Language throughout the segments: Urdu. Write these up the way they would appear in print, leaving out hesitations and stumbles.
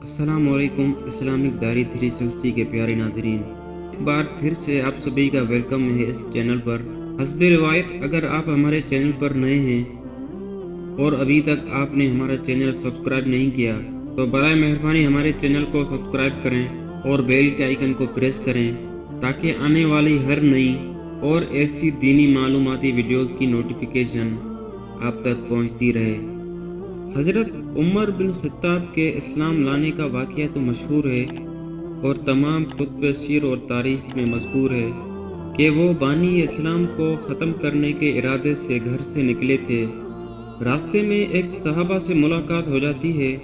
السلام علیکم اسلامک داری 360 کے پیارے ناظرین، ایک بار پھر سے آپ سبھی کا ویلکم ہے اس چینل پر۔ حسب روایت اگر آپ ہمارے چینل پر نئے ہیں اور ابھی تک آپ نے ہمارا چینل سبسکرائب نہیں کیا تو برائے مہربانی ہمارے چینل کو سبسکرائب کریں اور بیل کے آئیکن کو پریس کریں تاکہ آنے والی ہر نئی اور ایسی دینی معلوماتی ویڈیوز کی نوٹیفیکیشن آپ تک پہنچتی رہے۔ حضرت عمر بن خطاب کے اسلام لانے کا واقعہ تو مشہور ہے اور تمام کتب سیر اور تاریخ میں مذکور ہے کہ وہ بانی اسلام کو ختم کرنے کے ارادے سے گھر سے نکلے تھے۔ راستے میں ایک صحابہ سے ملاقات ہو جاتی ہے۔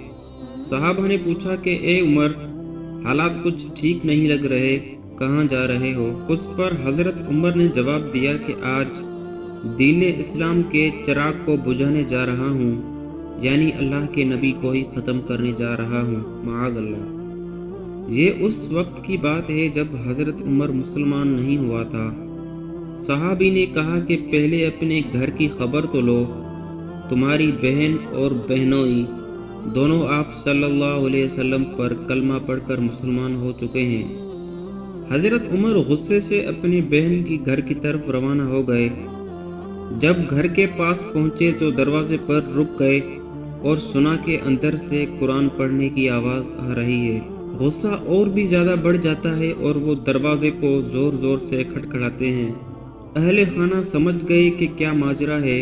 صحابہ نے پوچھا کہ اے عمر، حالات کچھ ٹھیک نہیں لگ رہے، کہاں جا رہے ہو؟ اس پر حضرت عمر نے جواب دیا کہ آج دین اسلام کے چراغ کو بجھانے جا رہا ہوں، یعنی اللہ کے نبی کو ہی ختم کرنے جا رہا ہوں، معاذ اللہ۔ یہ اس وقت کی بات ہے جب حضرت عمر مسلمان نہیں ہوا تھا۔ صحابی نے کہا کہ پہلے اپنے گھر کی خبر تو لو، تمہاری بہن اور بہنوئی دونوں آپ صلی اللہ علیہ وسلم پر کلمہ پڑھ کر مسلمان ہو چکے ہیں۔ حضرت عمر غصے سے اپنی بہن کی گھر کی طرف روانہ ہو گئے۔ جب گھر کے پاس پہنچے تو دروازے پر رک گئے اور سنا کہ اندر سے قرآن پڑھنے کی آواز آ رہی ہے۔ غصہ اور بھی زیادہ بڑھ جاتا ہے اور وہ دروازے کو زور زور سے کھٹکھٹاتے ہیں۔ اہل خانہ سمجھ گئے کہ کیا ماجرا ہے،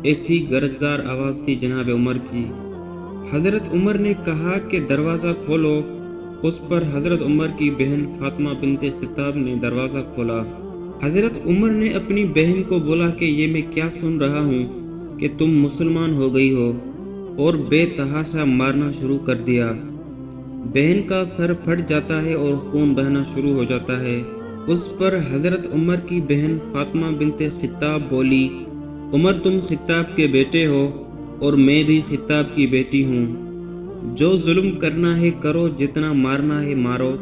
ایسی گرجدار آواز تھی جناب عمر کی۔ حضرت عمر نے کہا کہ دروازہ کھولو۔ اس پر حضرت عمر کی بہن فاطمہ بنت خطاب نے دروازہ کھولا۔ حضرت عمر نے اپنی بہن کو بولا کہ یہ میں کیا سن رہا ہوں کہ تم مسلمان ہو گئی ہو، اور بے تحاشا مارنا شروع کر دیا۔ بہن کا سر پھٹ جاتا ہے اور خون بہنا شروع ہو جاتا ہے۔ اس پر حضرت عمر کی بہن فاطمہ بنت خطاب بولی، عمر تم خطاب کے بیٹے ہو اور میں بھی خطاب کی بیٹی ہوں، جو ظلم کرنا ہے کرو، جتنا مارنا ہے مارو،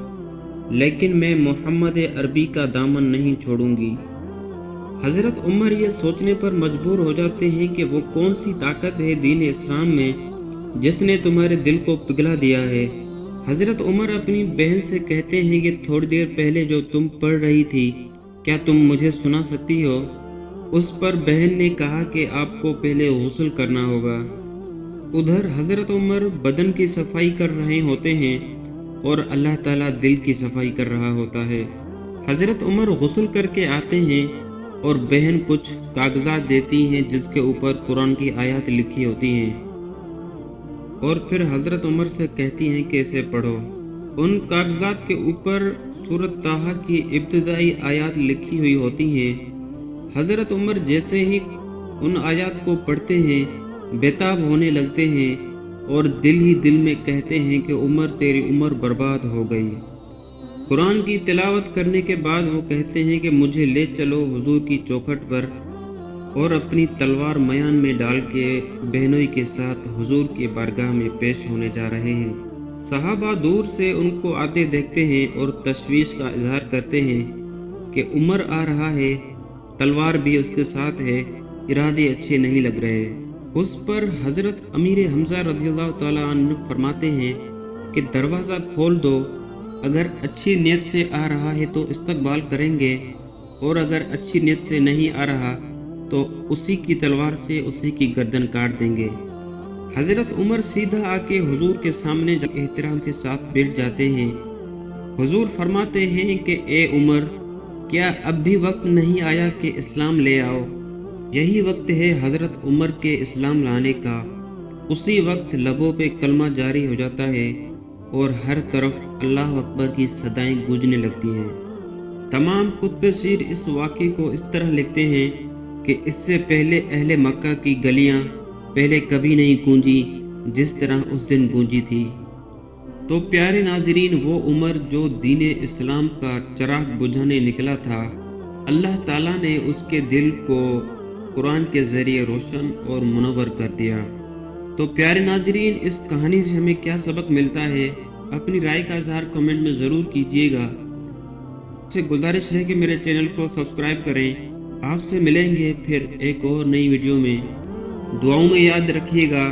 لیکن میں محمد عربی کا دامن نہیں چھوڑوں گی۔ حضرت عمر یہ سوچنے پر مجبور ہو جاتے ہیں کہ وہ کون سی طاقت ہے دین اسلام میں جس نے تمہارے دل کو پگھلا دیا ہے۔ حضرت عمر اپنی بہن سے کہتے ہیں کہ تھوڑی دیر پہلے جو تم پڑھ رہی تھی کیا تم مجھے سنا سکتی ہو؟ اس پر بہن نے کہا کہ آپ کو پہلے غسل کرنا ہوگا۔ ادھر حضرت عمر بدن کی صفائی کر رہے ہوتے ہیں اور اللہ تعالیٰ دل کی صفائی کر رہا ہوتا ہے۔ حضرت عمر غسل کر کے آتے ہیں اور بہن کچھ کاغذات دیتی ہیں جس کے اوپر قرآن کی آیات لکھی ہوتی ہیں، اور پھر حضرت عمر سے کہتی ہیں کہ اسے پڑھو۔ ان کاغذات کے اوپر سورۃ طٰہٰ کی ابتدائی آیات لکھی ہوئی ہوتی ہیں۔ حضرت عمر جیسے ہی ان آیات کو پڑھتے ہیں بےتاب ہونے لگتے ہیں اور دل ہی دل میں کہتے ہیں کہ عمر تیری عمر برباد ہو گئی۔ قرآن کی تلاوت کرنے کے بعد وہ کہتے ہیں کہ مجھے لے چلو حضور کی چوکھٹ پر، اور اپنی تلوار میان میں ڈال کے بہنوئی کے ساتھ حضور کی بارگاہ میں پیش ہونے جا رہے ہیں۔ صحابہ دور سے ان کو آتے دیکھتے ہیں اور تشویش کا اظہار کرتے ہیں کہ عمر آ رہا ہے، تلوار بھی اس کے ساتھ ہے، ارادے اچھے نہیں لگ رہے۔ اس پر حضرت امیر حمزہ رضی اللہ تعالیٰ عنہ فرماتے ہیں کہ دروازہ کھول دو، اگر اچھی نیت سے آ رہا ہے تو استقبال کریں گے، اور اگر اچھی نیت سے نہیں آ رہا تو اسی کی تلوار سے اسی کی گردن کاٹ دیں گے۔ حضرت عمر سیدھا آ کے حضور کے سامنے احترام کے ساتھ بیٹھ جاتے ہیں۔ حضور فرماتے ہیں کہ اے عمر، کیا اب بھی وقت نہیں آیا کہ اسلام لے آؤ؟ یہی وقت ہے حضرت عمر کے اسلام لانے کا۔ اسی وقت لبوں پہ کلمہ جاری ہو جاتا ہے اور ہر طرف اللہ اکبر کی صدائیں گونجنے لگتی ہیں۔ تمام کتب سیر اس واقعے کو اس طرح لکھتے ہیں کہ اس سے پہلے اہل مکہ کی گلیاں پہلے کبھی نہیں گونجی جس طرح اس دن گونجی تھی۔ تو پیارے ناظرین، وہ عمر جو دین اسلام کا چراغ بجھانے نکلا تھا، اللہ تعالیٰ نے اس کے دل کو قرآن کے ذریعے روشن اور منور کر دیا۔ تو پیارے ناظرین، اس کہانی سے ہمیں کیا سبق ملتا ہے؟ اپنی رائے کا اظہار کمنٹ میں ضرور کیجیے گا۔ آپ سے گزارش ہے کہ میرے چینل کو سبسکرائب کریں۔ آپ سے ملیں گے پھر ایک اور نئی ویڈیو میں۔ دعاؤں میں یاد رکھیے گا۔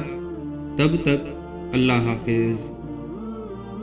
تب تک اللہ حافظ۔